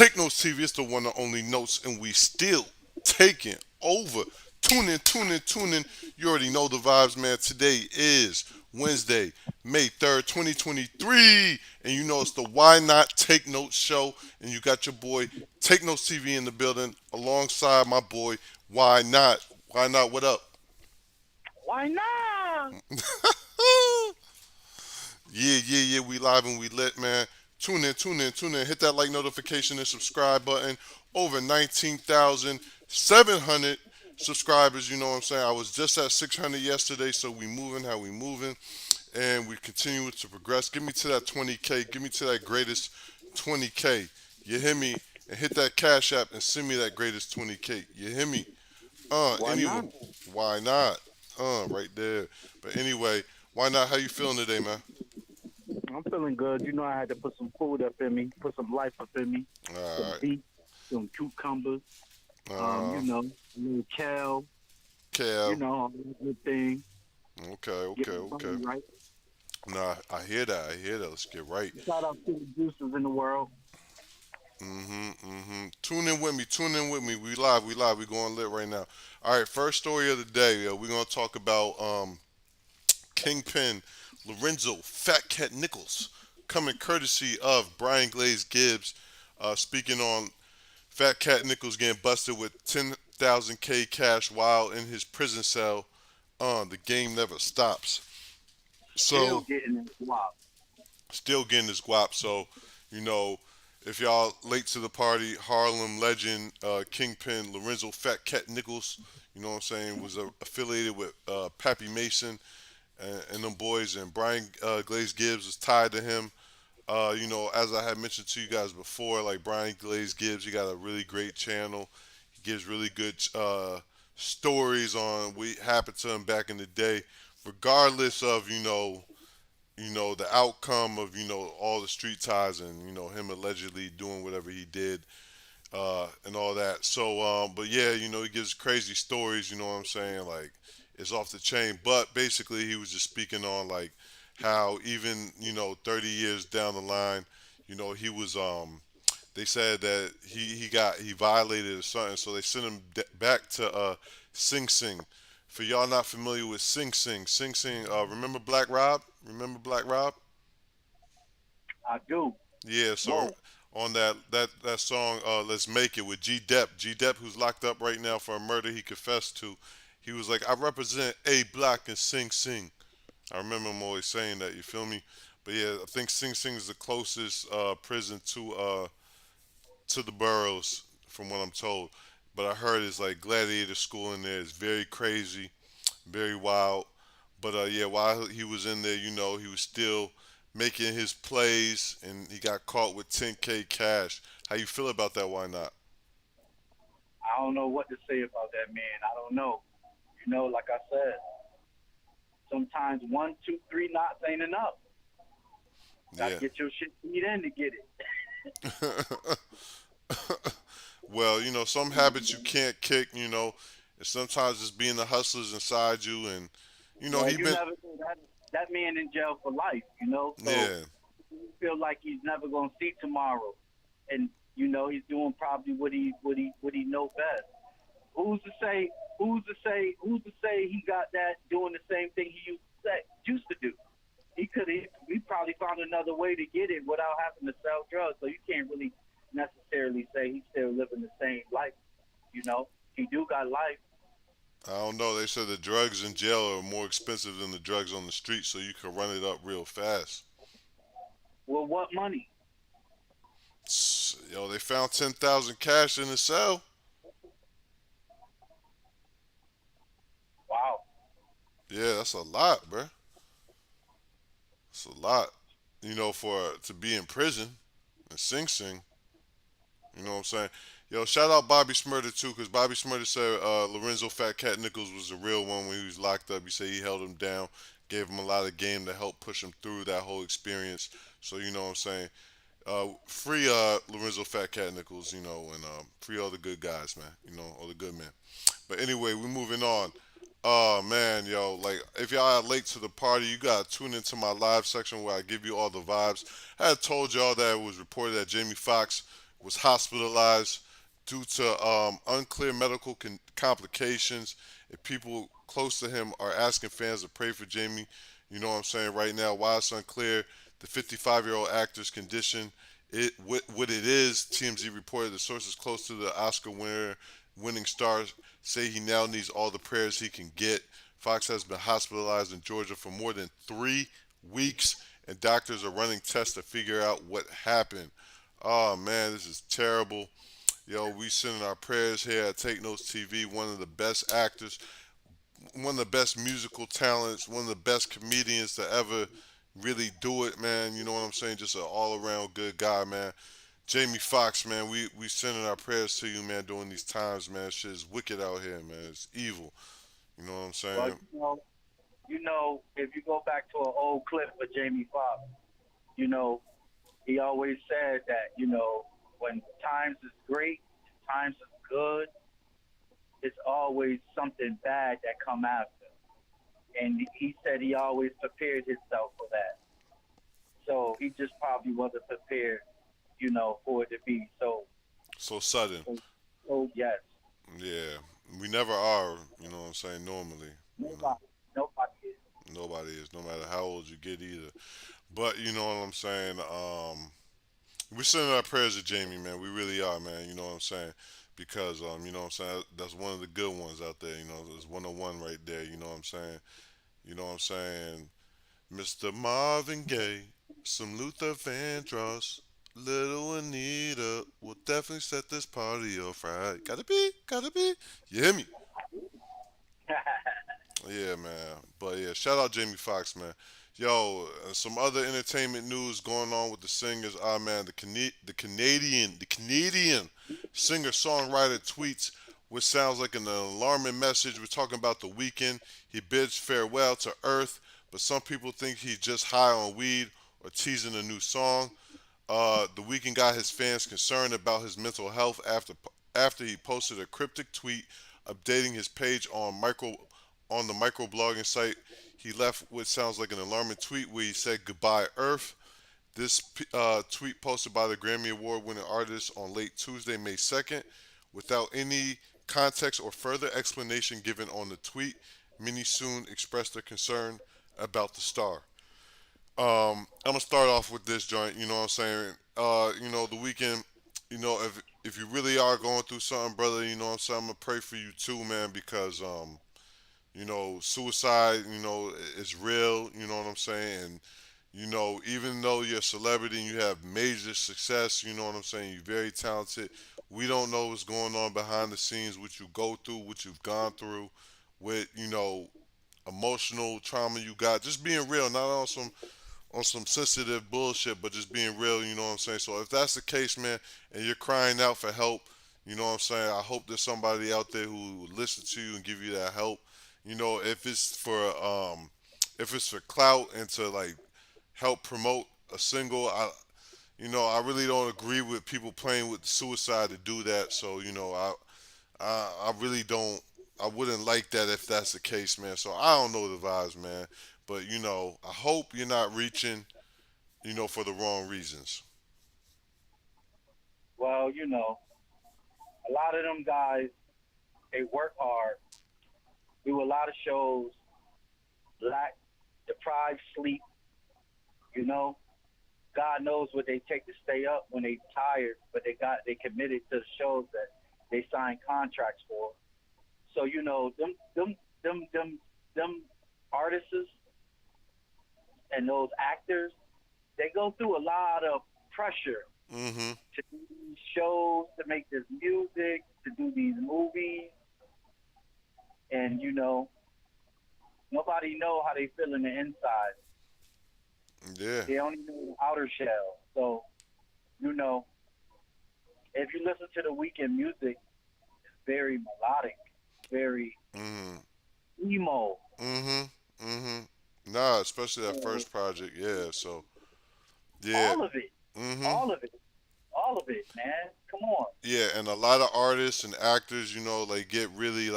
Take Notes TV, it's the one and only Notes, and we still taking over. Tune in. You already know the vibes, man. Today is Wednesday, May 3rd, 2023, and you know it's the Why Not Take Notes show, and you got your boy Take Notes TV in the building alongside my boy Why Not. Why Not? What up? Why not? Yeah. We live and we lit, man. Tune in. Hit that like notification and subscribe button. Over 19,700 subscribers. You know what I'm saying? I was just at 600 yesterday, so we moving how we moving, and we continue to progress. Give me to that 20K. Give me to that greatest 20K. You hear me? And hit that cash app and send me that greatest 20K. You hear me? Why Anyway, not? why not? Right there. But anyway, why not? How you feeling today, man? I'm feeling good. You know, I had to put some food up in me, put some life up in me, some Alright. beef, some cucumbers, Uh, a little kale, Kev. all that good thing. Get my Okay. body right. Nah, I hear that. I hear that. Let's get right. Shout out to the juices in the world. Tune in with me. Tune in with me. We live. We live. We going lit right now. All right. First story of the day. We're gonna talk about Kingpin Lorenzo Fat Cat Nichols, coming courtesy of Brian Glaze Gibbs. Speaking on Fat Cat Nichols getting busted with 10,000 K cash while in his prison cell. The game never stops. Still So getting that guap. still getting his guap. So, you know, if y'all late to the party, Harlem legend Kingpin Lorenzo Fat Cat Nichols, you know what I'm saying, was affiliated with Pappy Mason and them boys, and Brian Glaze Gibbs was tied to him. As I had mentioned to you guys before, like Brian Glaze Gibbs, he got a really great channel. He gives really good stories on what happened to him back in the day, regardless of the outcome of all the street ties and him allegedly doing whatever he did and all that. So, but yeah, he gives crazy stories. You know what I'm saying? Like it's off the chain. But basically, he was just speaking on like how even 30 years down the line, he was they said that he violated or something, so they sent him back to Sing Sing. For y'all not familiar with Sing Sing, remember Black Rob? Remember Black Rob? I do. Yeah, so Whoa. on that song, "Let's Make It" with G Dep, who's locked up right now for a murder he confessed to, he was like, "I represent A Block and Sing Sing." I remember him always saying that. You feel me? But yeah, I think Sing Sing is the closest prison to the boroughs, from what I'm told. But I heard it's like gladiator school in there. It's very crazy, very wild. But yeah, while he was in there, he was still making his plays, and he got caught with 10K cash. How you feel about that? Why not? I don't know what to say about that man. I don't know. Like I said, sometimes one, two, three knots ain't enough. Got to Yeah. get your shit beat in to get it. Well, some habits you can't kick. And sometimes it's being the hustlers inside you, and Well, he you been never know that man in jail for life. So yeah. you feel like he's never gonna see tomorrow, and he's doing probably what he know best. Who's to say? Who's to say? Who's to say he got that doing the same thing he used to do? He probably found another way to get it without having to sell drugs. So you can't really necessarily say he's still living the same life. He do got life. I don't know. They said the drugs in jail are more expensive than the drugs on the street, so you can run it up real fast. Well, what money? Yo, they found 10,000 cash in the cell. Wow. Yeah, that's a lot, bruh. That's a lot. For to be in prison and Sing Sing. You know what I'm saying? Yo, shout out Bobby Smurder too, because Bobby Smurder said Lorenzo Fat Cat Nichols was the real one when he was locked up. He said he held him down, gave him a lot of game to help push him through that whole experience. So you know what I'm saying? Free Lorenzo Fat Cat Nichols, and free all the good guys, man. All the good men. But anyway, we're moving on. Oh man, yo, like if y'all are late to the party, you gotta tune into my live section where I give you all the vibes. I had told y'all that it was reported that Jamie Foxx was hospitalized due to unclear medical complications. And people close to him are asking fans to pray for Jamie. You know what I'm saying right now. While it's unclear, the 55-year-old actor's condition, what it is, TMZ reported the sources close to the Oscar winning star say he now needs all the prayers he can get. Fox has been hospitalized in Georgia for more than 3 weeks, and doctors are running tests to figure out what happened. Oh man, this is terrible. Yo, we sending our prayers here at Take Notes TV. One of the best actors, one of the best musical talents, one of the best comedians to ever really do it, man. You know what I'm saying? Just an all around good guy, man. Jamie Foxx, man, we sending our prayers to you, man, during these times, man. Shit is wicked out here, man. It's evil. You know what I'm Well, saying? if you go back to an old clip of Jamie Foxx, you know, he always said that, when times is great, times is good, it's always something bad that come after. And he said he always prepared himself for that. So he just probably wasn't prepared, for it to be So sudden. so yes. Yeah. We never are, you know what I'm saying, normally. You know. Nobody, nobody is. Nobody is, no matter how old you get either. But you know what I'm saying? We're sending our prayers to Jamie, man. We really are, man. You know what I'm saying? Because you know what I'm saying, that's one of the good ones out there, you know, there's 101 right there, you know what I'm saying? You know what I'm saying? Mr. Marvin Gaye, some Luther Vandross, Little Anita will definitely set this party off right. Gotta be. You hear me? Yeah, man. But yeah, shout out Jamie Foxx, man. Yo, some other entertainment news going on with the singers. Ah, man, the Canadian singer songwriter tweets, which sounds like an alarming message. We're talking about the weekend. He bids farewell to Earth, but some people think he's just high on weed or teasing a new song. The Weeknd got his fans concerned about his mental health after he posted a cryptic tweet updating his page on the microblogging site. He left what sounds like an alarming tweet where he said goodbye Earth. This tweet posted by the Grammy Award winning artist on late Tuesday, May 2nd, without any context or further explanation given on the tweet. Many soon expressed their concern about the star. I'm gonna start off with this joint. You know what I'm saying? The weekend. If you really are going through something, brother, you know what I'm saying. I'm gonna pray for you too, man, because suicide, is real. You know what I'm saying? And even though you're a celebrity and you have major success, you know what I'm saying. You're very talented. We don't know what's going on behind the scenes, what you go through, what you've gone through, with emotional trauma you got. Just being real, not on some sensitive bullshit, but just being real, you know what I'm saying? So if that's the case, man, and you're crying out for help, you know what I'm saying? I hope there's somebody out there who will listen to you and give you that help. If it's for clout and to like help promote a single, I really don't agree with people playing with suicide to do that. So, I really don't. I wouldn't like that if that's the case, man. So I don't know the vibes, man. But I hope you're not reaching, for the wrong reasons. Well, a lot of them guys, they work hard, do a lot of shows, lack deprived sleep, you know. God knows what they take to stay up when they tired, but they committed to the shows that they signed contracts for. So them artists and those actors, they go through a lot of pressure Mm-hmm. to do these shows, to make this music, to do these movies, and nobody know how they feel in the inside. Yeah. They only know the outer shell. So you know, if you listen to the weekend music, it's very melodic, very Mm-hmm. emo. Mm-hmm. Mm-hmm. Nah, especially that So first project. Yeah. So yeah. all of it, Mm-hmm. all of it, all of it, man. Come on. Yeah, and a lot of artists and actors, like get really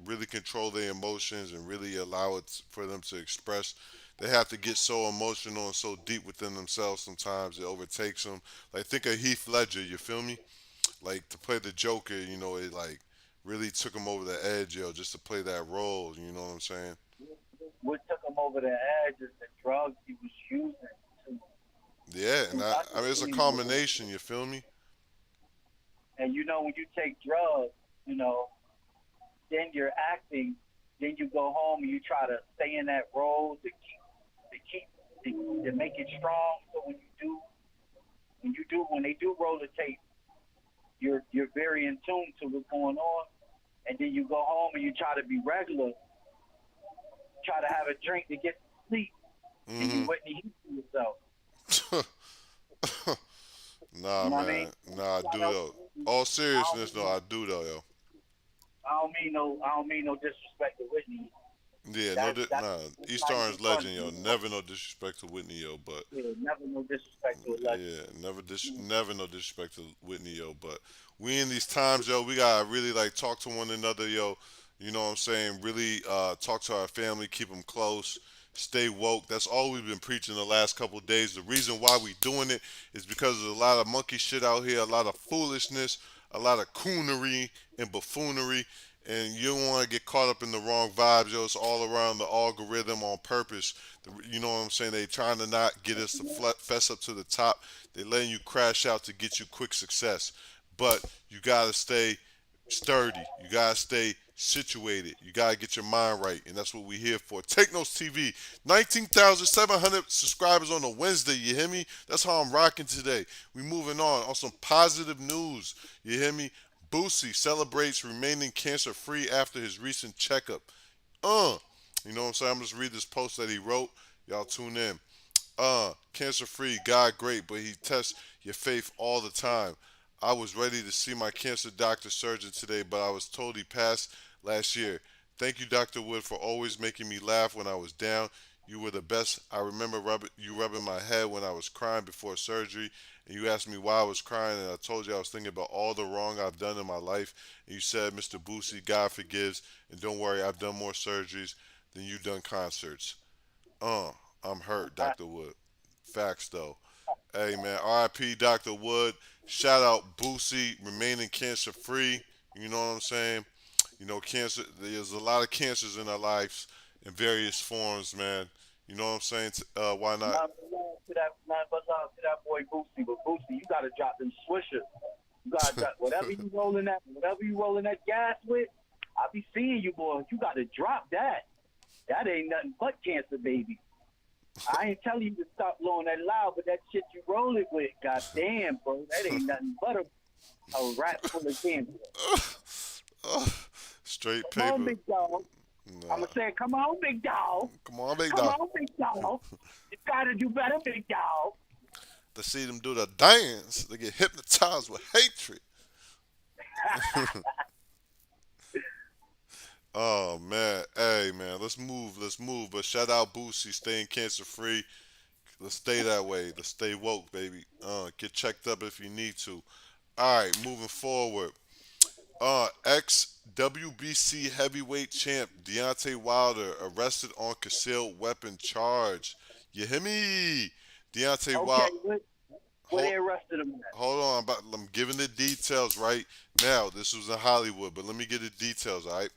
really control their emotions and really allow it for them to express they have to get so emotional and so deep within themselves. Sometimes it overtakes them. Like think of Heath Ledger. You feel me? Like to play the Joker, it like really took him over the edge, just to play that role. You know what I'm saying? What took him over the edge is the drugs he was using to Yeah, and to I mean it's a understand what was. combination. You feel me? And when you take drugs, you know, then you're acting, then you go home and you try to stay in that role to make it strong. So when they do roll the tape, you're very in tune to what's going on, and then you go home and you try to be regular, try to have a drink to get to sleep, and you Hmm. Whitney Houston yourself. Nah, You know what I man. mean? Nah, I do though. All seriousness, though, I do though, yo. I don't mean no disrespect to Whitney. Yeah, That's nah. that's East not Orange even funny. legend, yo. Never no disrespect to Whitney, yo. But Yeah, never no disrespect to a legend. yeah, never no disrespect to Whitney, yo. But we in these times, yo, we gotta really like talk to one another, yo. You know what I'm saying? Really talk to our family, keep them close, stay woke. That's all we've been preaching the last couple of days. The reason why we doing it is because there's a lot of monkey shit out here, a lot of foolishness, a lot of coonery and buffoonery. And you don't want to get caught up in the wrong vibes, yo. It's all around the algorithm on purpose. You know what I'm saying? They trying to not get us to fess up to the top. They letting you crash out to get you quick success. But you gotta stay sturdy. You gotta stay situated. You gotta get your mind right, and that's what we here for. Take Notes TV, 19,700 subscribers on a Wednesday. You hear me? That's how I'm rocking today. We moving on some positive news. You hear me? Boosie celebrates remaining cancer free after his recent checkup. Uh, you know what I'm saying? I'm just read this post that he wrote. Y'all tune in. Cancer free, God great, but he tests your faith all the time. I was ready to see my cancer doctor surgeon today, but I was told he passed last year. Thank you, Dr. Wood, for always making me laugh when I was down. You were the best. I remember you rubbing my head when I was crying before surgery, and you asked me why I was crying, and I told you I was thinking about all the wrong I've done in my life. And you said, Mr. Boosie, God forgives, and don't worry, I've done more surgeries than you've done concerts. Uh, I'm hurt, Dr. Wood. Facts though. Hey man, R.I.P. Dr. Wood. Shout out Boosie, remaining cancer free. You know what I'm saying? Cancer. There's a lot of cancers in our lives in various forms, man. You know what I'm saying? Why not? Nothing but love to that boy Boosie. But Boosie, you gotta drop them swishers. You gotta drop whatever you rolling that gas with. I be seeing you, boy. You gotta drop that. That ain't nothing but cancer, baby. I ain't telling you to stop blowing that loud, but that shit you roll it with, goddamn, bro, that ain't nothing but a rat full of cancer. Straight Come on, paper. big dog. I'm Nah. gonna say, come on, big dog. Come on, big Come dog. on, big dog. You gotta do better, big dog. To see them do the dance, they get hypnotized with hatred. Oh man, hey man, let's move, let's move. But shout out Boosie, staying cancer free. Let's stay that way. Let's stay woke, baby. Get checked up if you need to. All right, moving forward. Ex WBC heavyweight champ Deontay Wilder arrested on concealed weapon charge. You hear me? Deontay Okay, Wilder. where Hold, they arrested him at? hold on. I'm giving the details right now. This was in Hollywood, but let me get the details. All right.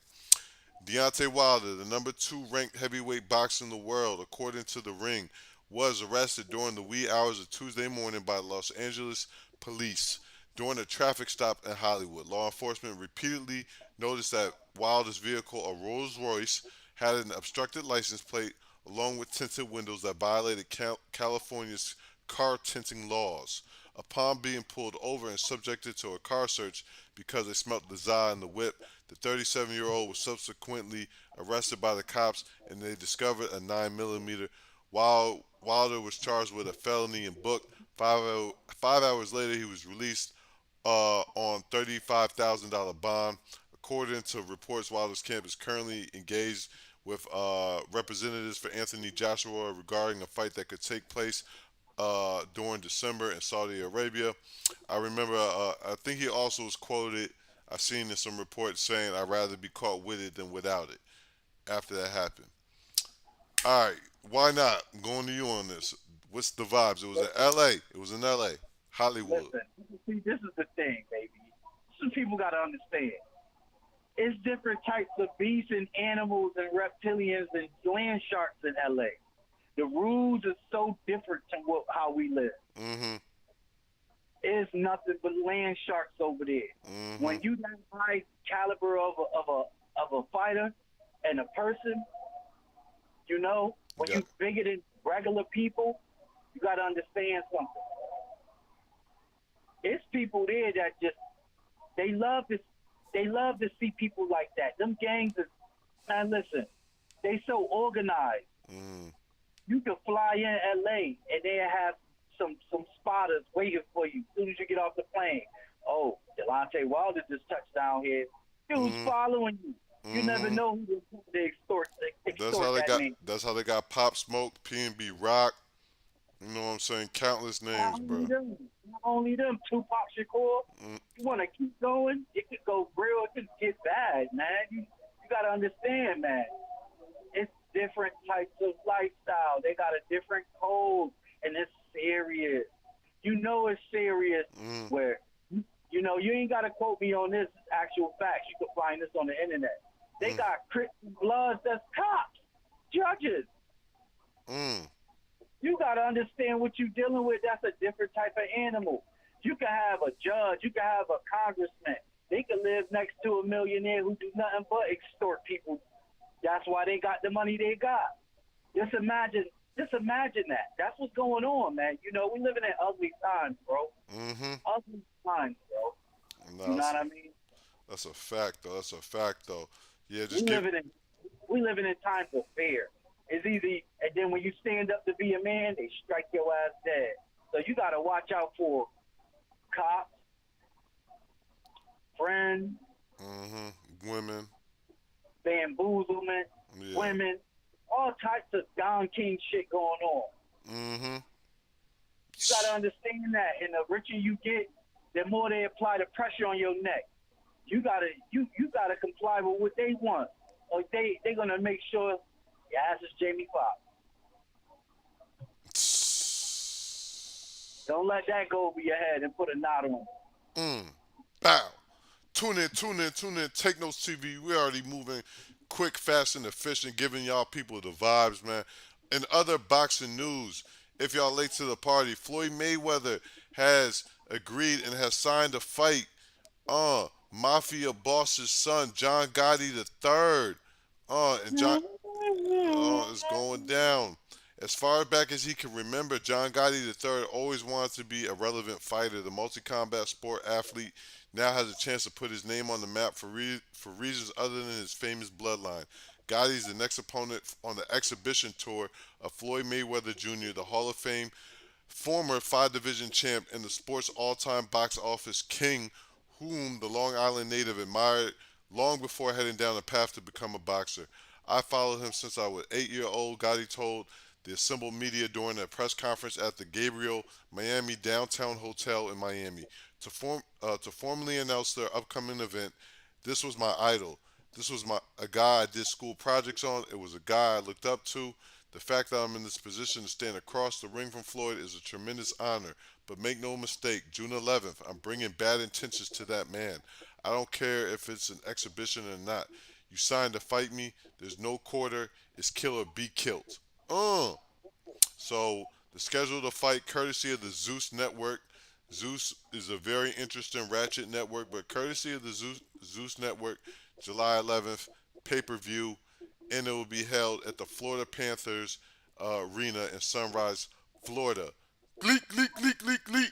Deontay Wilder, the number two ranked heavyweight boxer in the world, according to The Ring, was arrested during the wee hours of Tuesday morning by Los Angeles police during a traffic stop in Hollywood. Law enforcement repeatedly noticed that Wilder's vehicle, a Rolls Royce, had an obstructed license plate along with tinted windows that violated California's car tinting laws. Upon being pulled over and subjected to a car search because they smelt the za in the whip, the 37-year-old was subsequently arrested by the cops and they discovered a 9mm. While Wilder was charged with a felony and booked, 5 hours later he was released on $35,000 bond. According to reports, Wilder's camp is currently engaged with representatives for Anthony Joshua regarding a fight that could take place during December in Saudi Arabia. I remember, I think he also was quoted. I seen in some reports saying, "I'd rather be caught with it than without it." After that happened, all right. Why not? I'm going to you on this. What's the vibes? It was in L.A. It was in L.A. Hollywood. Listen, see, this is the thing, baby. This is what people got to understand. It's different types of beasts and animals and reptilians and land sharks in LA. The rules are so different to how we live. Mm-hmm. It's nothing but land sharks over there. Mm-hmm. When you that high caliber of a fighter and a person, when Yeah. you bigger than regular people, you got to understand something. It's people there that just they love to see people like that. Them gangs is, man, listen, they so organized. Mm. You can fly in LA and they have some spotters waiting for you as soon as you get off the plane. Oh, Delonte Wilder just touched down here. Dude's Mm-hmm. following you. You never Mm-hmm. know who they That's how extort they that got. man. That's how they got Pop Smoke, P&B Rock. You know what I'm saying? Countless Not names, only bro. them, Tupac Shakur. Mm, You want to keep going? It could go real. It could get bad, man. You got to understand, man. It's different types of lifestyle. They got a different code, and it's serious. You know it's serious. mm, Where you ain't got to quote me on this actual facts. You can find this on the internet. They mm, got Crips and Bloods that's cops, judges. mm. You got to understand what you're dealing with. That's a different type of animal. You can have a judge. You can have a congressman. They can live next to a millionaire who do nothing but extort people. That's why they got the money they got. Just imagine that. That's what's going on, man. We living in ugly times, bro. Mm-hmm. Ugly times, bro. No, You know what I mean? that's a fact, though. That's a fact, though. Yeah, We just give. living in we living in times of fear. It's easy, and then when you stand up to be a man, they strike your ass dead. So you got to watch out for cops, friends, Mm-hmm. Women. bamboozlement, Yeah. women, all types of Don King shit going on. Mm-hmm. You got to understand that. And the richer you get, the more they apply the pressure on your neck. You gotta comply with what they want, or they gonna make sure your ass is Jamie Foxx. Don't let that go over your head and put a knot on it. Mm. Bow. Tune in, tune in, tune in. Take Notes TV. We already moving quick, fast, and efficient, giving y'all people the vibes, man. In other boxing news, if y'all late to the party, Floyd Mayweather has agreed and has signed a fight. Mafia boss's son, John Gotti the third. And John is going down. As far back as he can remember, John Gotti III always wanted to be a relevant fighter. The multi-combat sport athlete now has a chance to put his name on the map for reasons other than his famous bloodline. Gotti is the next opponent on the exhibition tour of Floyd Mayweather Jr., the Hall of Fame former five division champ and the sport's all time box office king, whom the Long Island native admired long before heading down the path to become a boxer. I followed him since I was 8 years old, Gotti told the assembled media during a press conference at the Gabriel Miami Downtown Hotel in Miami. To formally announce their upcoming event, this was my idol. This was a guy I did school projects on. It was a guy I looked up to. The fact that I'm in this position to stand across the ring from Floyd is a tremendous honor. But make no mistake, June 11th, I'm bringing bad intentions to that man. I don't care if it's an exhibition or not. You signed to fight me. There's no quarter. It's kill or be killed. Uh. So the schedule of the fight, courtesy of the Zeus Network. Zeus is a very interesting ratchet network, but courtesy of the Zeus Network, July 11th, pay-per-view, and it will be held at the Florida Panthers Arena in Sunrise, Florida. Gleek, gleek, gleek, gleek, gleek.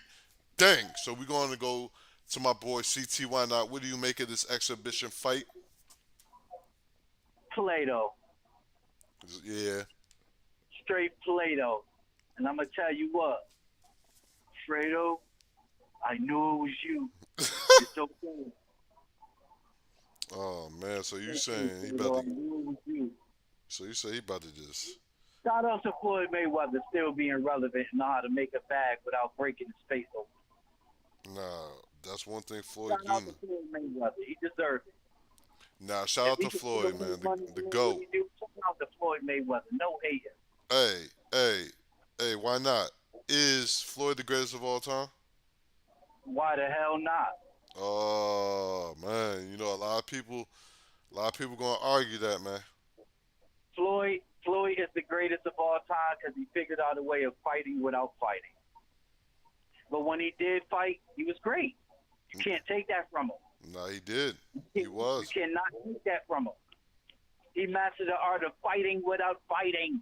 Dang. So we're going to go to my boy CT. Why not? What do you make of this exhibition fight? Plato, Yeah. straight Plato. And I'm gonna tell you what, Fredo, I knew it was you. It's okay. Oh man. So you It's okay, saying he about Fredo. to? I knew it was you. So you say he about to just? Shout out to Floyd Mayweather still being relevant and know how to make a bag without breaking his face open. Nah. That's one thing Floyd Shout do. out to Floyd Mayweather. He deserves it. Nah. Shout If out he to can put Floyd, up his man. money The doing what goat. he do, shout out to Floyd Mayweather. No hater. Hey, hey, hey, why not? Is Floyd the greatest of all time? Why the hell not? Oh man, a lot of people gonna argue that, man. Floyd is the greatest of all time because he figured out a way of fighting without fighting. But when he did fight, he was great. You can't take that from him. Nah, he did. He You was. cannot take that from him. He mastered the art of fighting without fighting.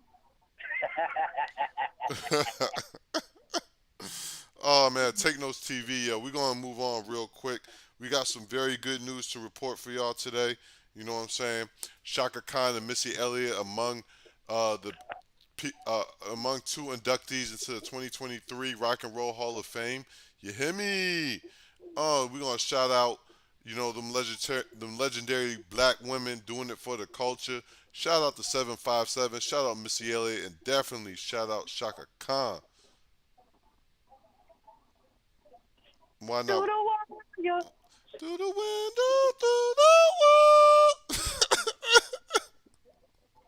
Oh man, take notes TV. We're gonna move on real quick. We got some very good news to report for y'all today. You know what I'm saying? Shaka Khan and Missy Elliott the uh, among two inductees into the 2023 Rock and Roll Hall of Fame. You hear me? We're gonna shout out, them legendary black women doing it for the culture. Shout out to 757. Shout out Missy Elliott, and definitely shout out Shaka Khan. Why Do not? the warrior. Through the window, through the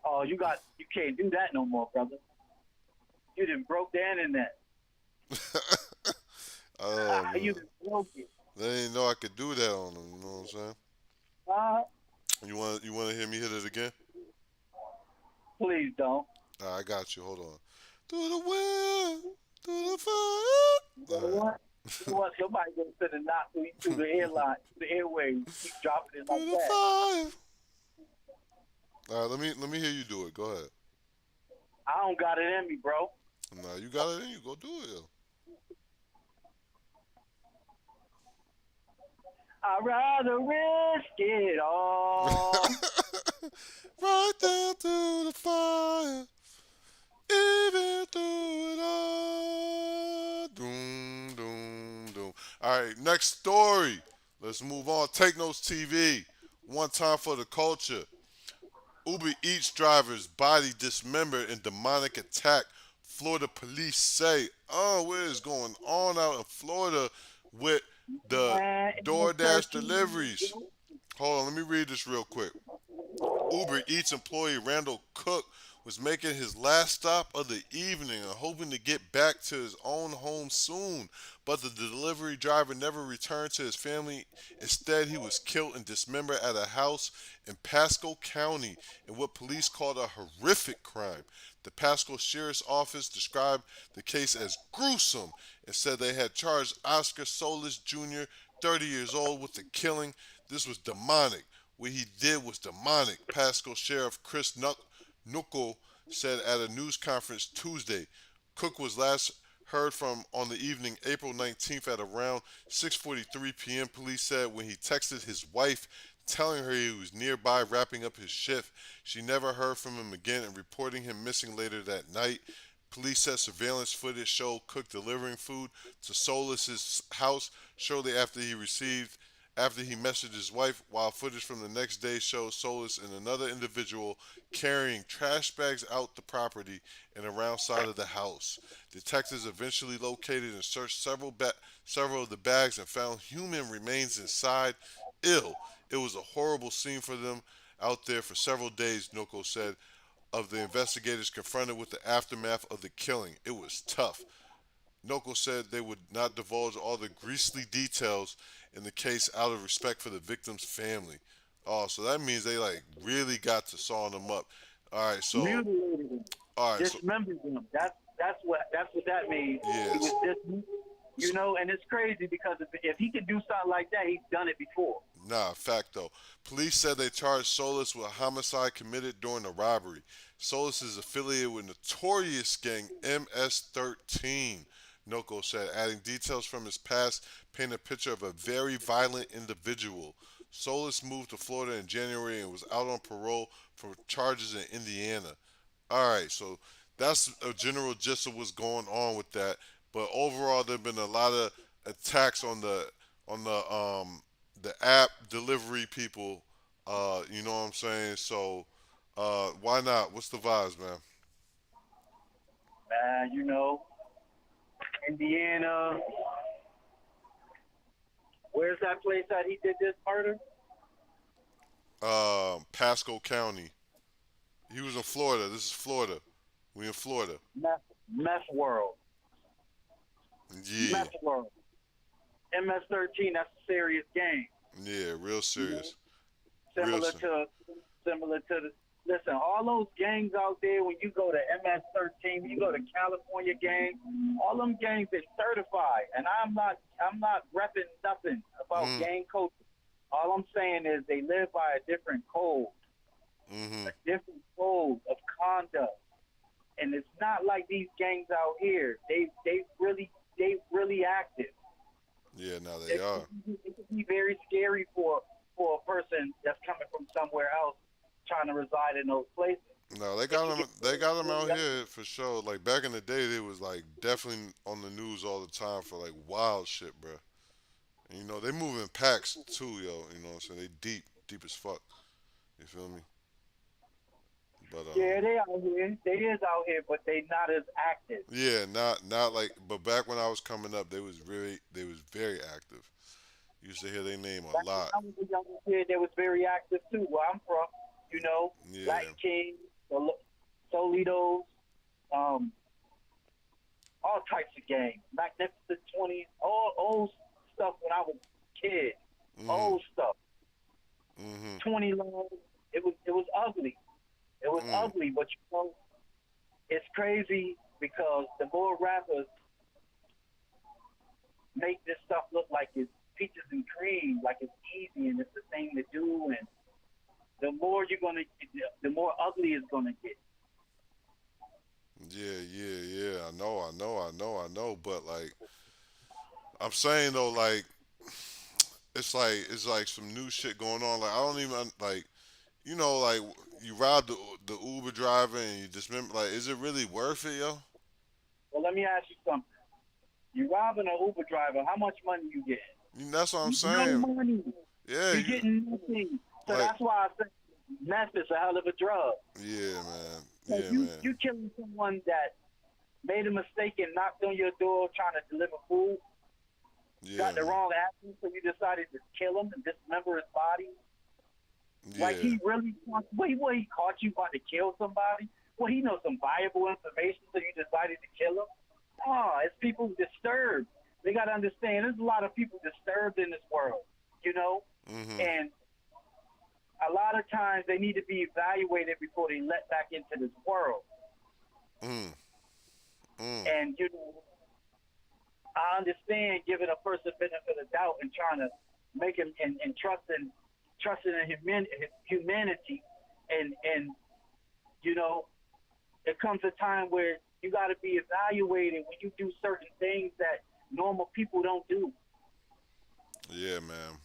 Oh, you can't do that no more, brother. You done broke the internet. wall. Oh You man, done broke it. they didn't know I could do that on them. You know what I'm saying? Uh, You want to hear me hit it again? please don't. I got you. Hold on. Through the wind, through the fire. You know All right. what? You know what? Somebody gonna send a knot through the airline, the airways. Keep dropping it like Through the that. fire. All right. Let me hear you do it. Go ahead. I don't got it in me, bro. Nah, you got it in you. Go do it, yo. I'd rather risk it all. Right there through the fire, even through it all. Doom, doom, doom. All right, next story. Let's move on. Take notes TV. One time for the culture. Uber Eats driver's body dismembered in demonic attack. Florida police say, oh, what is going on out in Florida with the And the DoorDash turkey. deliveries? Hold on, let me read this real quick. Uber Eats employee Randall Cook was making his last stop of the evening and hoping to get back to his own home soon, but the delivery driver never returned to his family. Instead, he was killed and dismembered at a house in Pasco County in what police called a horrific crime. The Pasco Sheriff's Office described the case as gruesome and said they had charged Oscar Solis Jr., 30 years old, with the killing. This was demonic. What he did was demonic, Pasco Sheriff Chris Nuckel said at a news conference Tuesday. Cook was last heard from on the evening April 19th at around 6:43 p.m. Police said when he texted his wife telling her he was nearby wrapping up his shift. She never heard from him again and reporting him missing later that night. Police said surveillance footage showed Cook delivering food to Solis's house shortly after he messaged his wife, while footage from the next day shows Solis and another individual carrying trash bags out the property and around side of the house. Detectives eventually located and searched several of the bags and found human remains inside. Ill. It was a horrible scene for them out there for several days, Noko said, of the investigators confronted with the aftermath of the killing. It was tough. Noko said they would not divulge all the grisly details in the case out of respect for the victim's family. Oh, so that means they like really got to sawing them up. All right, so Mutilated him. all right, so Dismembered him. That's what that means. He yes, was and it's crazy because if he could do something like that, he's done it before. nah, fact though. Police said they charged Solis with a homicide committed during the robbery. Solis is affiliated with notorious gang MS-13. Noko said, adding details from his past paint a picture of a very violent individual. Solis moved to Florida in January and was out on parole for charges in Indiana. All right, so that's a general gist of what's going on with that. But overall, there've been a lot of attacks on the app delivery people. You know what I'm saying? So why not? What's the vibes, man? Man, Indiana. Where's that place that he did this murder? Pasco County. He was in Florida. This is Florida. We in Florida. Meth world, Yeah, meth world. MS-13, that's a serious game. yeah, real You know, serious, real similar serious. to similar to the. Listen, all those gangs out there. When you go to MS-13, when you go to California gang, all them gangs they certified. And I'm not repping nothing about Mm, gang culture. All I'm saying is they live by a different code, mm-hmm. a different code of conduct. And it's not like these gangs out here. They really active. Yeah, now they It could, are. it could be very scary for a person that's coming from somewhere else trying to reside in those places. No, they It got could them. get They got them out very here for sure. Like back in the day, they was like definitely on the news all the time for like wild shit, bro. And, you know, they move in packs too, yo. You know what I'm saying? They deep, deep as fuck. You feel me? But yeah, they out here. They is out here, but they not as active. yeah, not like. But back when I was coming up, they was very active. Used to hear their name a Back when lot. I was a younger kid, they was very active too. Where I'm from, you know, Yeah. Latin King, Solitos, um, all types of gangs, Magnificent 20s, all old stuff when I was a kid, Mhm. old stuff. Mhm. 20 long. It was ugly. It was Mm. ugly, but it's crazy because the more rappers make this stuff look like it's peaches and cream, like it's easy and it's the thing to do, and the more ugly it's gonna get. Yeah, yeah, yeah. I know, I know, I know, I know. But like, I'm saying though, like, it's like some new shit going on. Like, I don't even like, you know, like you rob the Uber driver and you dismember. Like, is it really worth it, yo? Well, let me ask you something. You robbing an Uber driver, how much money you get? That's what I'm No saying. money. Yeah, You you getting nothing. So like, that's why I said meth is a hell of a drug. yeah, man, So yeah, you man, you killing someone that made a mistake and knocked on your door trying to deliver food, yeah, got the man, wrong address, so you decided to kill him and dismember his body. Like yeah, he really wants. Wait, what? He caught you about to kill somebody? Well, he knows some valuable information, so you decided to kill him. Oh, it's people disturbed. They got to understand. There's a lot of people disturbed in this world, you know, mhm, and a lot of times they need to be evaluated before they let back into this world. mm, mm, And you know, I understand giving a person benefit of doubt and trying to make him and trusting in humanity, and you know, there comes a time where you got to be evaluated when you do certain things that normal people don't do. yeah, man,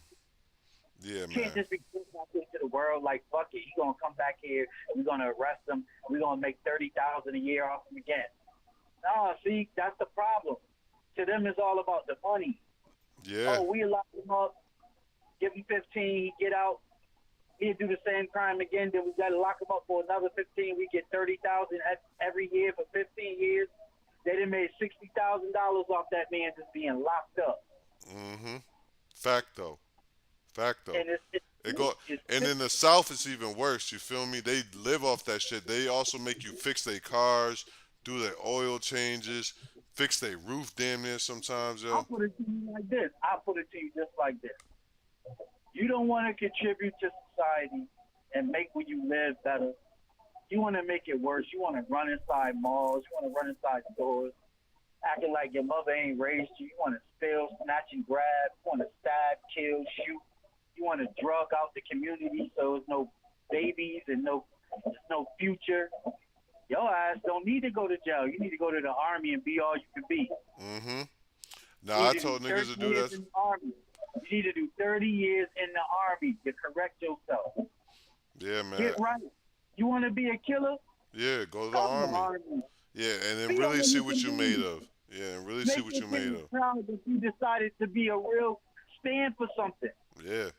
yeah, You can't man, just be put out into the world like fuck it. He's gonna come back here and we're gonna arrest him and we're gonna make 30,000 a year off him again. No, see, that's the problem. To them, it's all about the money. yeah, Oh, we lock him up, give him 15, he get out, he'll do the same crime again. Then we gotta lock him up for another 15. We get 30,000 every year for 15 years. They done made $60,000 off that man just being locked up, mhm. Facto, facto. and it's It go, it's and sick. in the South, it's even worse. You feel me? They live off that shit. They also make you fix their cars, do their oil changes, fix their roof damn near sometimes, I'll yo. put it to you like this. I'll put it to you just like this. You don't want to contribute to society and make where you live better. You want to make it worse. You want to run inside malls. You want to run inside stores, acting like your mother ain't raised you. You want to steal, snatch, and grab. You want to stab, kill, shoot. You want to drug out the community so there's no babies and there's no future. Your ass don't need to go to jail. You need to go to the army and be all you can be. Mhm. You Nah, I need to do told 30 niggas to do years that. in the army. You need to do 30 years in the army to correct yourself. Yeah, man. Get right. You want to be a killer? Yeah, go to the Go to the army. army. Yeah, and then Be really all see you what can you made be. of. Yeah, and really see Make what your you made parents of. proud that you decided to be a real stand for something. Yeah,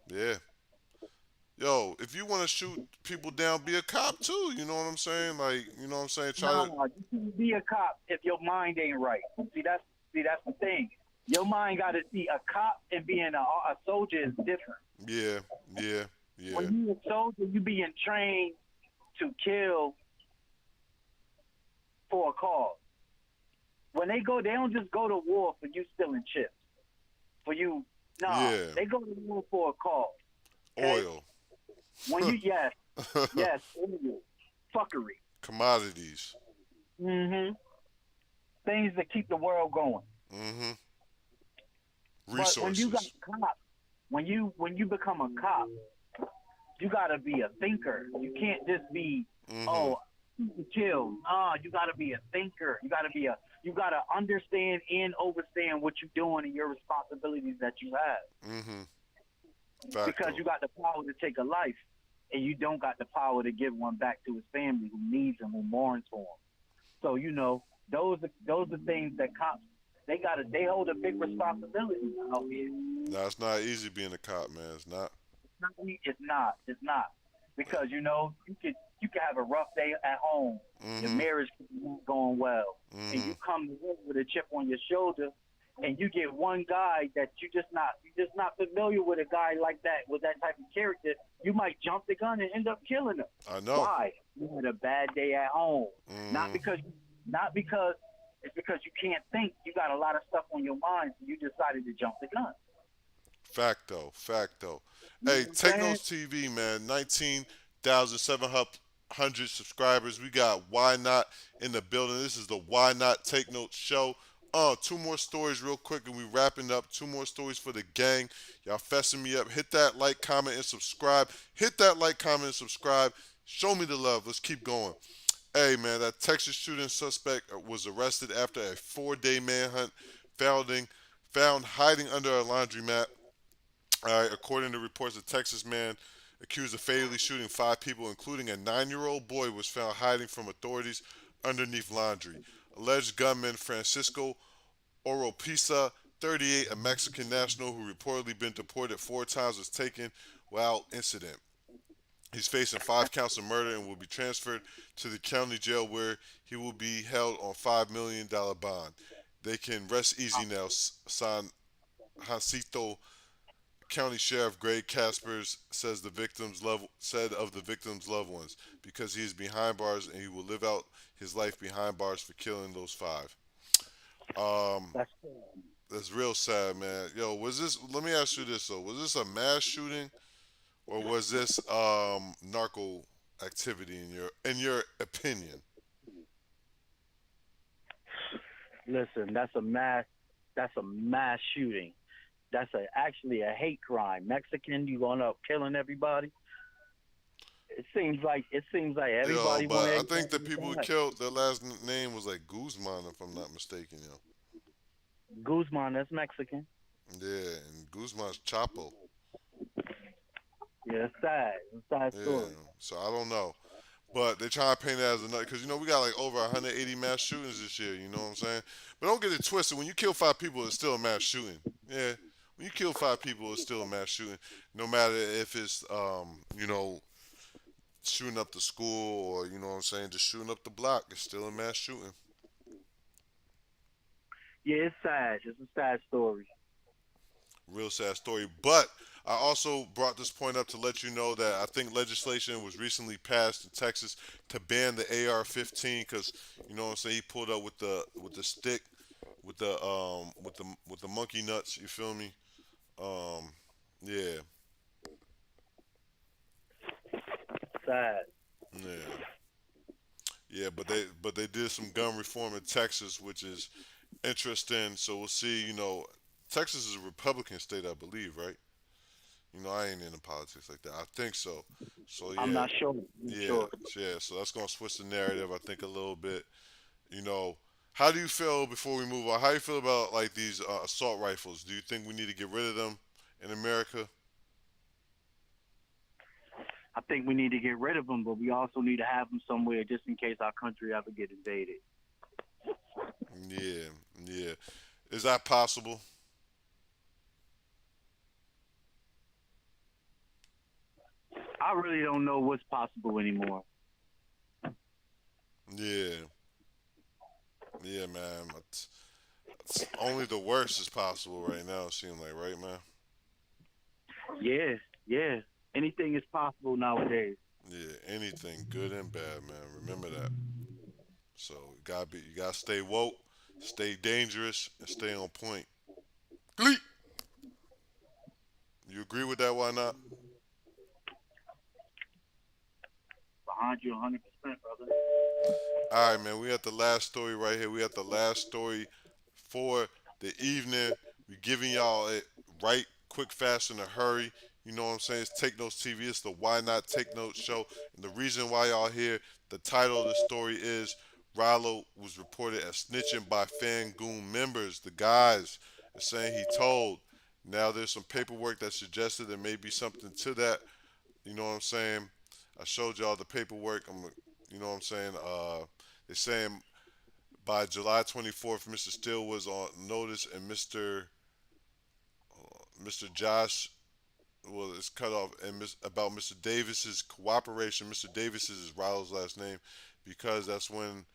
yeah. Yo, if you want to shoot people down, be a cop too. You know what I'm saying? Like, you know what I'm saying? Try to. Nah, you can't be a cop if your mind ain't right. See that's the thing. Your mind got to see a cop and being a soldier is different. Yeah, yeah, yeah. When you a soldier, you being trained to kill for a cause. When they go, they don't just go to war for you stealing chips. For you, nah, Yeah. they go to war for a cause. Okay, Oil. when you yes, oil, fuckery, Commodities. hmm things that keep the world going. Hmm. But when you got Resources. cops, when you become a cop, you gotta be a thinker. You can't just be, Hmm. oh, chill. Nah, you gotta be a thinker. You gotta understand and overstand what you're doing and your responsibilities that you have. Hmm. Because Facto. you got the power to take a life, and you don't got the power to give one back to his family who needs him, who mourns for him. So those are things that cops they hold a big responsibility out here. Nah, it's not easy being a cop, man. It's not. It's not because you could have a rough day at home, your Hmm. marriage could be not going well, and Hmm. you come to work with a chip on your shoulder, and you get one guy that you just not familiar with a guy like that with that type of character. You might jump the gun and end up killing him. I know. Why? You had a bad day at home, not Hmm. because not because it's because you can't think. You got a lot of stuff on your mind, so you decided to jump the gun. Facto. Facto. You know Hey, what I'm Take saying? Notes TV, man. 19,700 subscribers. We got Why Not in the building. This is the Why Not Take Notes show. Two more stories real quick and we wrapping up. Two more stories for the gang. Y'all fessing me up. Hit that like, comment, and subscribe. Hit that like, comment, and subscribe. Show me the love. Let's keep going. Hey, man, that Texas shooting suspect was arrested after a 4-day manhunt, found hiding under a laundromat. All right, according to reports, a Texas man accused of fatally shooting 5 people, including a 9-year-old boy, was found hiding from authorities underneath laundry. Alleged gunman Francisco Oropesa, 38, a Mexican national who reportedly been deported 4 times, was taken without incident. He's facing 5 counts of murder and will be transferred to the county jail where he will be held on $5 million bond. They can rest easy now, San Jacinto County Sheriff Greg Caspers said of the victim's loved ones, because he is behind bars and he will live out his life behind bars for killing those 5. Um, That's that's real sad, man. Yo, was this? Let me ask you this though: was this a mass shooting or was this narco activity in your opinion? Listen. That's a mass shooting. Actually a hate crime. Mexican, you going up killing everybody. It seems like Yo, everybody want but I think the everybody people who to die. killed, their last name was like Guzman, if I'm not mistaken, yo. Guzman, that's Mexican. Yeah, and Guzman's Chapo. Yeah, it's sad. It's a sad Yeah, story. so I don't know. But they try to paint it as another, because we got like over 180 mass shootings this year. You know what I'm saying? But don't get it twisted. When you kill 5 people, it's still a mass shooting. Yeah, when you kill 5 people, it's still a mass shooting. No matter if it's shooting up the school or what I'm saying, just shooting up the block, it's still a mass shooting. Yeah, it's sad. It's a sad story. Real sad story. But I also brought this point up to let you know that I think legislation was recently passed in Texas to ban the AR-15, because what I'm saying, he pulled up with the stick, with the monkey nuts. You feel me? Um, yeah, Sad. yeah, yeah. But they did some gun reform in Texas, which is interesting. So we'll see. Texas is a Republican state, I believe, right? I ain't into politics like that. I think so. So I'm yeah, not sure. I'm not yeah, sure. yeah. So that's gonna switch the narrative, I think, a little bit. You know, how do you feel before we move on? How do you feel about like these assault rifles? Do you think we need to get rid of them in America? I think we need to get rid of them, but we also need to have them somewhere just in case our country ever get invaded. Yeah, yeah. Is that possible? I really don't know what's possible anymore. Yeah, yeah, man. It's only the worst is possible right now. It seems like, right, man. Yeah, yeah. Anything is possible nowadays. Yeah, anything, good and bad, man. Remember that. So you gotta stay woke, stay dangerous, and stay on point. Gleek. You agree with that? Why not? Behind you 100%, brother. All right, man. We at the last story right here. We at the last story for the evening. We giving y'all it right, quick, fast, in a hurry. You know what I'm saying? It's Take Notes TV. It's the Why Not Take Notes show. And the reason why y'all here, the title of the story is Ralo was reported as snitching by fan Goon members. The guys are saying he told. Now there's some paperwork that suggested there may be something to that. You know what I'm saying? I showed y'all the paperwork. You know what I'm saying? They're saying by July 24th, Mr. Steele was on notice, and Mr. Josh, well, it's cut off, and about Mr. Davis's cooperation. Mr. Davis is Ryle's last name, because that's when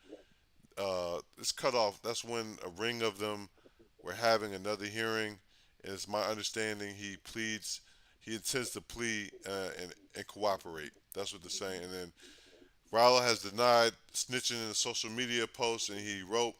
it's cut off. That's when a ring of them were having another hearing, and it's my understanding he intends to plead and cooperate. That's what they're saying. And then Ralo has denied snitching in a social media post, and he wrote,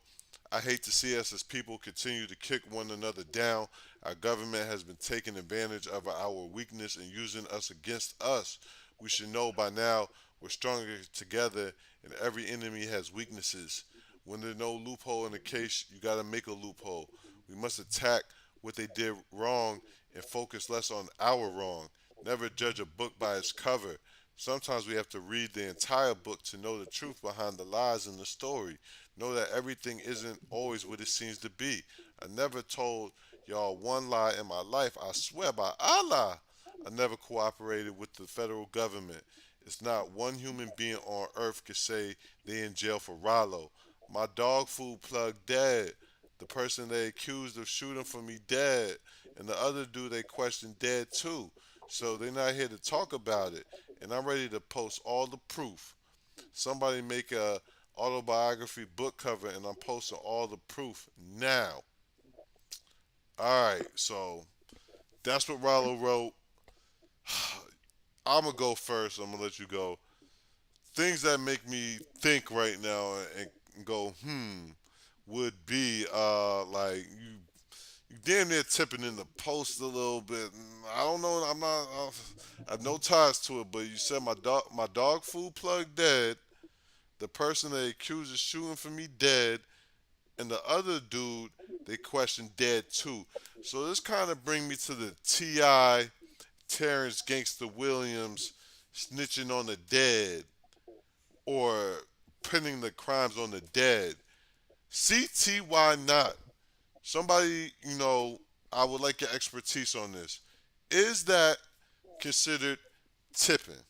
I hate to see us as people continue to kick one another down. Our government has been taking advantage of our weakness and using us against us. We should know by now we're stronger together, and every enemy has weaknesses. When there's no loophole in the case, you got to make a loophole. We must attack what they did wrong and focus less on our wrong. Never judge a book by its cover. Sometimes we have to read the entire book to know the truth behind the lies in the story. Know that everything isn't always what it seems to be. I never told y'all one lie in my life. I swear by Allah, I never cooperated with the federal government. It's not one human being on earth could say they in jail for Rallo. My dog food plug dead. The person they accused of shooting for me dead. And the other dude they questioned dead too. So they're not here to talk about it. And I'm ready to post all the proof. Somebody make a autobiography book cover, and I'm posting all the proof now. All right, so that's what Rollo wrote. I'm gonna go first. I'm gonna let you go. Things that make me think right now and go would be like you damn near tipping in the post a little bit. I don't know. I have no ties to it, but you said my dog food plug dead. The person they accused of shooting for me dead, and the other dude they questioned dead too. So this kind of bring me to the T.I. Terrence Gangster Williams snitching on the dead, or pinning the crimes on the dead. CT, why not? Somebody, I would like your expertise on this. Is that considered tipping?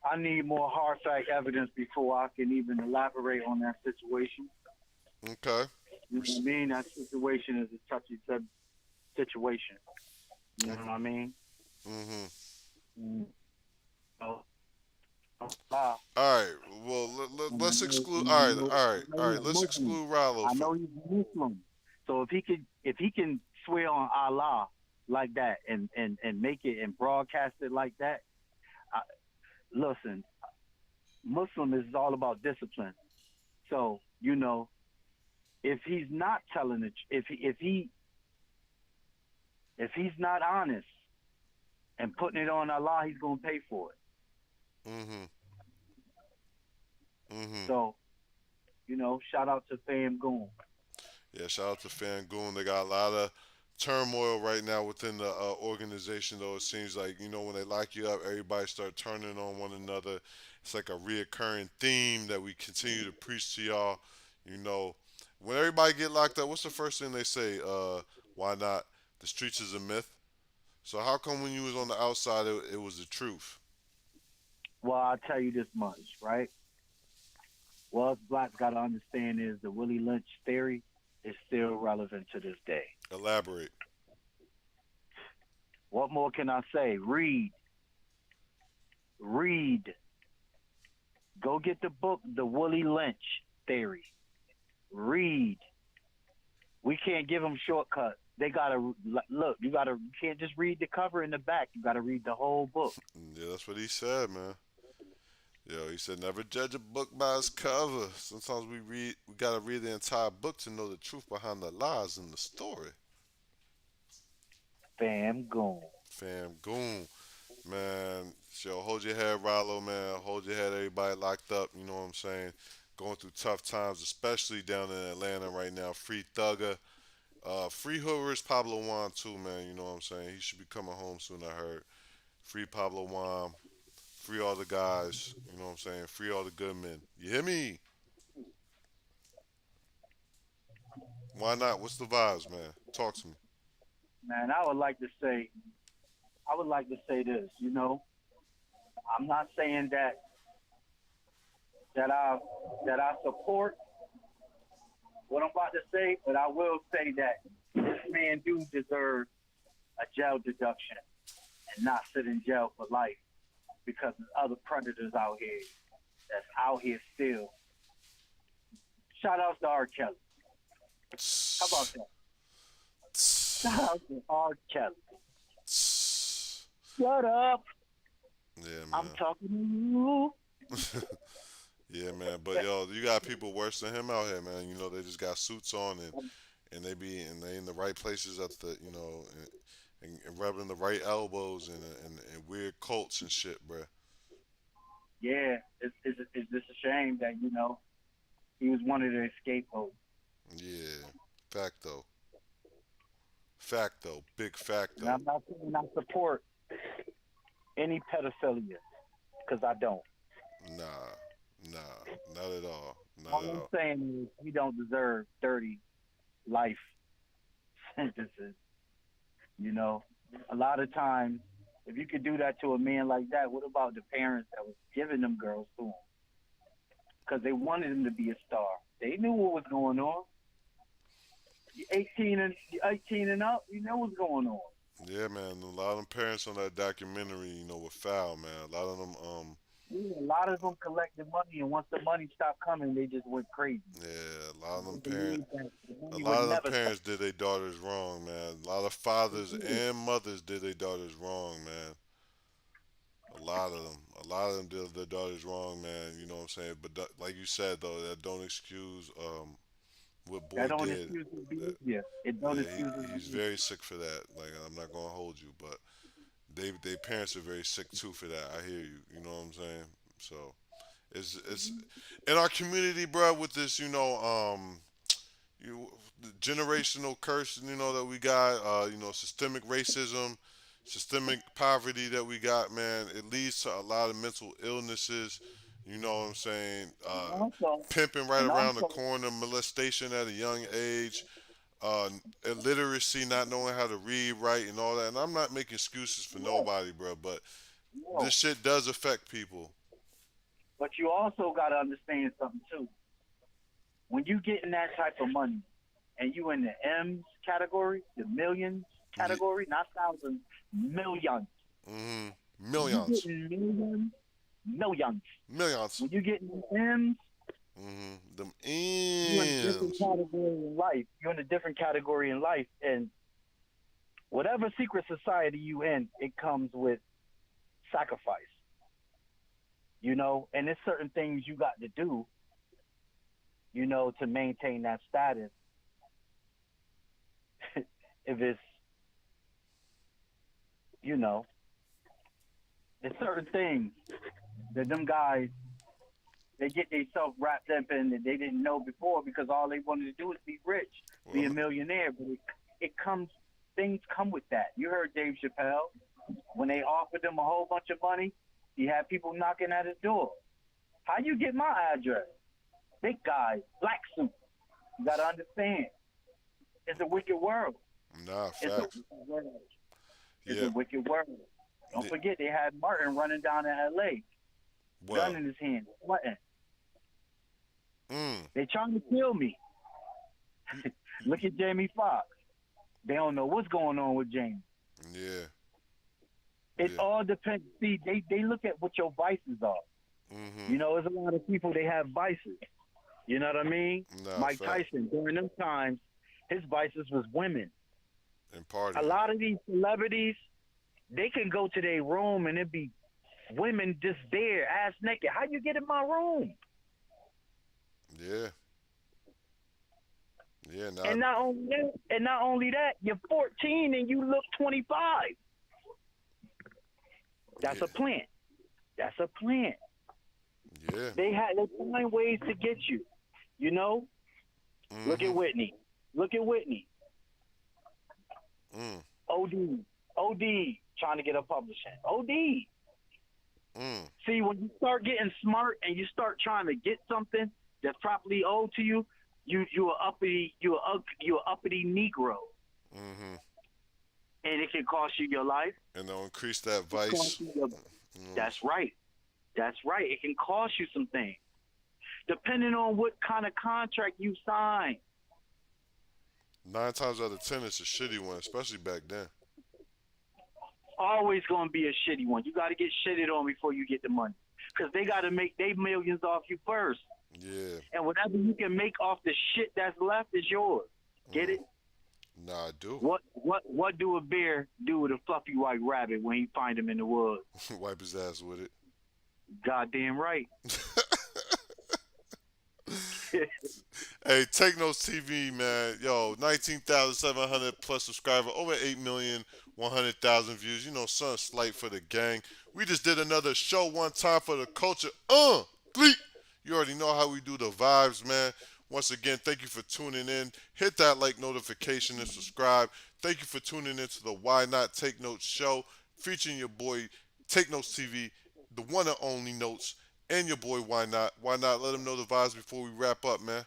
I need more hard fact evidence before I can even elaborate on that situation. Okay. You know what I mean? That situation is a touchy situation. You know what I mean? Mm-hmm. Mm. So, uh, All right. Well, let's exclude. All right. Let's Muslim. exclude Rallo I for. know he's Muslim. So if he can swear on Allah like that and make it and broadcast it like that, I, listen, Muslim is all about discipline. So if he's not telling it, if he's not honest and putting it on Allah, he's gonna pay for it. Mm-hmm. Mm-hmm. So shout out to Fam Goon. Yeah. Shout out to Fangoon. They got a lot of turmoil right now within the organization. Though it seems like when they lock you up, everybody start turning on one another. It's like a reoccurring theme that we continue to preach to y'all. You know, when everybody get locked up, what's the first thing they say? Why not? The streets is a myth. So how come when you was on the outside, it was the truth? Well, I'll tell you this much, right? What us blacks got to understand is the Willie Lynch theory is still relevant to this day. Elaborate. What more can I say? Read. Go get the book, The Willie Lynch Theory. Read. We can't give them shortcuts. They gotta look. You can't just read the cover in the back. You gotta read the whole book. Yeah, that's what he said, man. Yo, he said, never judge a book by its cover. Sometimes we gotta read the entire book to know the truth behind the lies in the story. Fam Goon. Fam, Goon, man. So hold your head, Ralo, man. Hold your head, everybody locked up. You know what I'm saying? Going through tough times, especially down in Atlanta right now. Free Thugger. Free Hoovers, Pablo Juan too, man. You know what I'm saying? He should be coming home soon, I heard. Free Pablo Juan. Free all the guys. You know what I'm saying? Free all the good men. You hear me? Why not? What's the vibes, man? Talk to me. Man, I would like to say this. I'm not saying that I that I support what I'm about to say, but I will say that this man do deserve a jail deduction and not sit in jail for life because there's other predators out here that's out here still. Shout out to R. Kelly. How about that? Shout out to R. Kelly. Shut up. Yeah, I'm man. talking to you. Yeah, man. But yo, you got people worse than him out here, man. You know, they just got suits on and they in the right places at the and rubbing the right elbows and weird cults and shit, bruh. Yeah, it's just a shame that he was one of the scapegoats. Yeah. Fact though. Fact though. Big fact And though. I'm not saying I support any pedophilia because I don't. Nah. Nah. Not at all. Not All at I'm all. saying is he don't deserve 30 life sentences. You know, a lot of times, if you could do that to a man like that, what about the parents that was giving them girls to him because they wanted him to be a star? They knew what was going on. You 18 and up, you know what's going on. Yeah, man. A lot of them parents on that documentary, were foul, man. A lot of them, Yeah, a lot of them collected money, and once the money stopped coming, they just went crazy. yeah, a lot of them They parents. believed that the A money would lot of them never stop. parents did their daughters wrong, man. A lot of fathers and mothers did their daughters wrong, man. A lot of them. A lot of them did their daughters wrong, man. You know what I'm saying? But like you said, though, that don't excuse what That boy don't did. excuse his That, behavior. It don't yeah, excuse his he's behavior. very sick for that. Like I'm not gonna hold you, but they parents are very sick too for that. I hear you. You know what I'm saying? So it's in our community, bro. With this, the generational curse, that we got, systemic racism, systemic poverty that we got, man. It leads to a lot of mental illnesses. You know what I'm saying? And also, Pimping right and around the also, corner, molestation at a young age, illiteracy, not knowing how to read, write, and all that. And I'm not making excuses for yes, nobody, bro, but this no. shit does affect people. But you also got to understand something too. When you getting that type of money, and you in the M's category, the millions Yeah, category, not thousands, millions. When you millions, getting millions, millions. millions. When you getting M's, Them you're in a different ends. category in life. You're in a different category in life, and whatever secret society you in, it comes with sacrifice. And there's certain things you got to do, to maintain that status. If it's, you know, there's certain things that them guys they get themselves wrapped up in that they didn't know before because all they wanted to do is be rich, Well, be a millionaire. But it comes, things come with that. You heard Dave Chappelle when they offered him a whole bunch of money. He had people knocking at his door. How you get my address? Big guy, black suit. You gotta understand. It's a wicked world. nah, It's a facts. wicked world. It's Yeah. a wicked world. Don't yeah. forget they had Martin running down in L.A. gun Well, in his hand, sweating. mm, They trying to kill me. y- Look at Jamie Foxx. They don't know what's going on with Jamie. yeah, It yeah. all depends. See, they look at what your vices are. Mhm. There's a lot of people they have vices. You know what I mean? Nah, Mike fact. Tyson during them times, his vices was women. And A partying. lot of these celebrities, they can go to their room and it be Women just there, ass naked. How you get in my room? Yeah. Yeah. Not. And not only that, you're 14 and you look 25. That's Yeah. a plant. That's a plant. Yeah. They find ways to get you. You know, look at Mhm. Whitney. Look at Whitney. Mm. OD. OD trying to get a publishing. OD. Mm. See, when you start getting smart and you start trying to get something that's properly owed to you, you a uppity Negro, Mhm. and it can cost you your life. And they'll increase that It cost vice. you your, Mm. that's right. That's right. It can cost you some things, depending on what kind of contract you sign. 9 times out of 10, it's a shitty one, especially back then. Always gonna be a shitty one. You got to get shitted on before you get the money, because they got to make they millions off you first, Yeah. and whatever you can make off the shit that's left is yours. Get Mm. it? Nah, I do. What do a bear do with a fluffy white rabbit when he find him in the woods? Wipe his ass with it. Goddamn right. Hey, take notes TV, man. Yo, 19,700 plus subscriber, over 8,100,000 views. You know, something slight for the gang. We just did another show one time for the culture. Gleek. You already know how we do the vibes, man. Once again, thank you for tuning in. Hit that like notification and subscribe. Thank you for tuning in to the Why Not Take Notes show, featuring your boy Take Notes TV, the one and only Notes, and your boy Why Not. Why not? Let them know the vibes before we wrap up, man.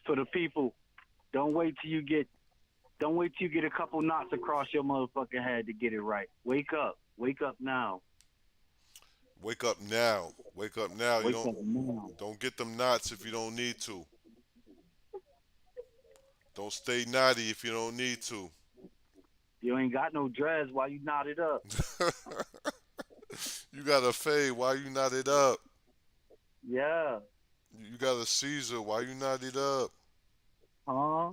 For the people, don't wait till you get don't wait till you get a couple knots across your motherfucking head to get it right. Wake up. Wake up now. Wake up now. Wake up now. You Wake up now. don't get them knots if you don't need to. Don't stay naughty if you don't need to. You ain't got no dreads while you knotted up. You got a fade. Why you knotted up? Yeah. You got a Caesar. Why you knotted up? Huh?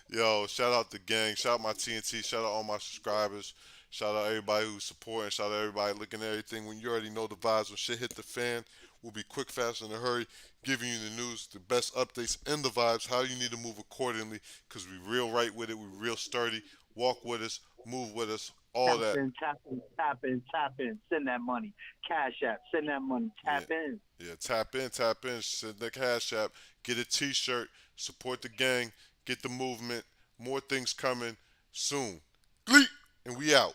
Yo, shout out the gang. Shout out my TNT. Shout out all my subscribers. Shout out everybody who's supporting. Shout out everybody looking at everything. When you already know the vibes, when shit hit the fan, we'll be quick, fast, in a hurry, giving you the news, the best updates, and the vibes, how you need to move accordingly, because we real right with it. We real sturdy. Walk with us. Move with us. All Tap that. in, tap in, tap in, tap in. Send that money. Cash app. Send that money. Yeah. Tap in. Yeah, tap in, send the cash app, get a t-shirt, support the gang, get the movement. More things coming soon. Gleek, and we out.